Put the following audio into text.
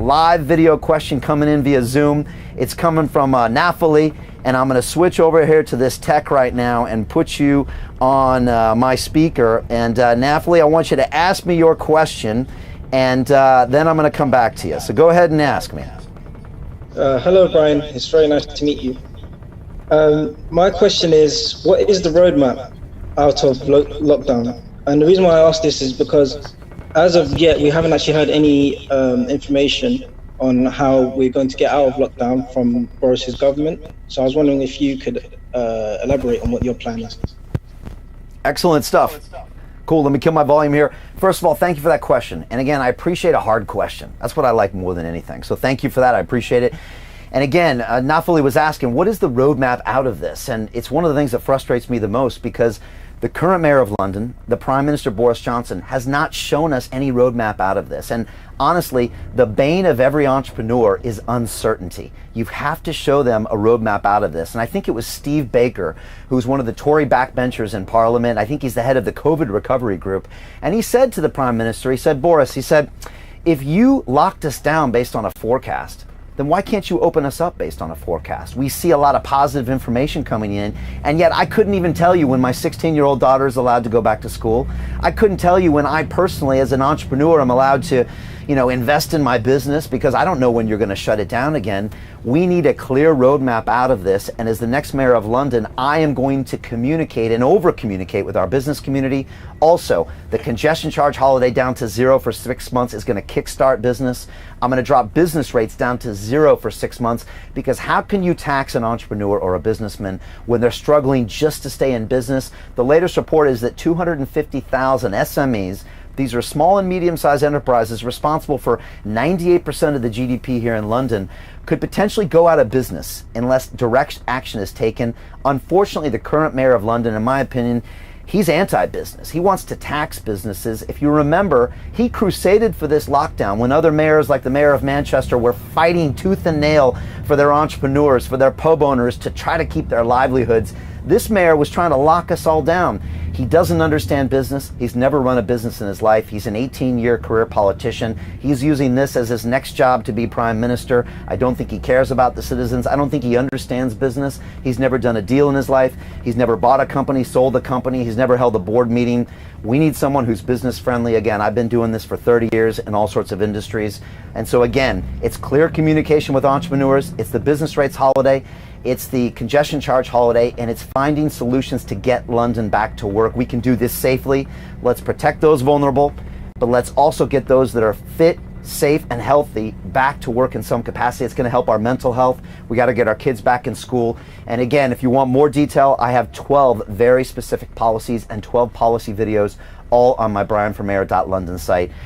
live video question coming in via Zoom. It's coming from Naphtali, and I'm going to switch over here to this tech right now and put you on my speaker. And Naphtali, I want you to ask me your question, and then I'm going to come back to you. So go ahead and ask me. Hello, Brian. It's very nice to meet you. My question is, what is the roadmap out of lockdown? And the reason why I ask this is because as of yet, we haven't actually heard any information on how we're going to get out of lockdown from Boris's government. So I was wondering if you could elaborate on what your plan is. Excellent stuff. Cool, let me kill my volume here. First of all, thank you for that question. And again, I appreciate a hard question. That's what I like more than anything. So thank you for that, I appreciate it. And again, Naphtali was asking, what is the roadmap out of this? And it's one of the things that frustrates me the most, because the current mayor of London, the Prime Minister Boris Johnson, has not shown us any roadmap out of this. And honestly, the bane of every entrepreneur is uncertainty. You have to show them a roadmap out of this. And I think it was Steve Baker, who's one of the Tory backbenchers in Parliament. I think he's the head of the COVID recovery group. And he said to the Prime Minister, he said, Boris, he said, if you locked us down based on a forecast, then why can't you open us up based on a forecast? We see a lot of positive information coming in, and yet I couldn't even tell you when my 16-year-old daughter is allowed to go back to school. I couldn't tell you when I personally, as an entrepreneur, am allowed to, invest in my business, because I don't know when you're going to shut it down again. We need a clear roadmap out of this, and as the next mayor of London, I am going to communicate and over-communicate with our business community. Also, the congestion charge holiday down to 0 for 6 months is going to kickstart business. I'm going to drop business rates down to 0 for 6 months, because how can you tax an entrepreneur or a businessman when they're struggling just to stay in business? The latest report is that 250,000 SMEs, these are small and medium-sized enterprises responsible for 98% of the GDP here in London, could potentially go out of business unless direct action is taken. Unfortunately, the current mayor of London, in my opinion, he's anti-business. He wants to tax businesses. If you remember, he crusaded for this lockdown when other mayors, like the mayor of Manchester, were fighting tooth and nail for their entrepreneurs, for their pub owners, to try to keep their livelihoods. This mayor was trying to lock us all down. He doesn't understand business. He's never run a business in his life. He's an 18-year career politician. He's using this as his next job to be prime minister. I don't think he cares about the citizens. I don't think he understands business. He's never done a deal in his life. He's never bought a company, sold a company. He's never held a board meeting. We need someone who's business friendly. Again, I've been doing this for 30 years in all sorts of industries. And so again, it's clear communication with entrepreneurs. It's the business rates holiday. It's the congestion charge holiday, and it's finding solutions to get London back to work. We can do this safely. Let's protect those vulnerable, but let's also get those that are fit, safe, and healthy back to work in some capacity. It's going to help our mental health. We got to get our kids back in school. And again, if you want more detail, I have 12 very specific policies and 12 policy videos all on my brianformayor.london site.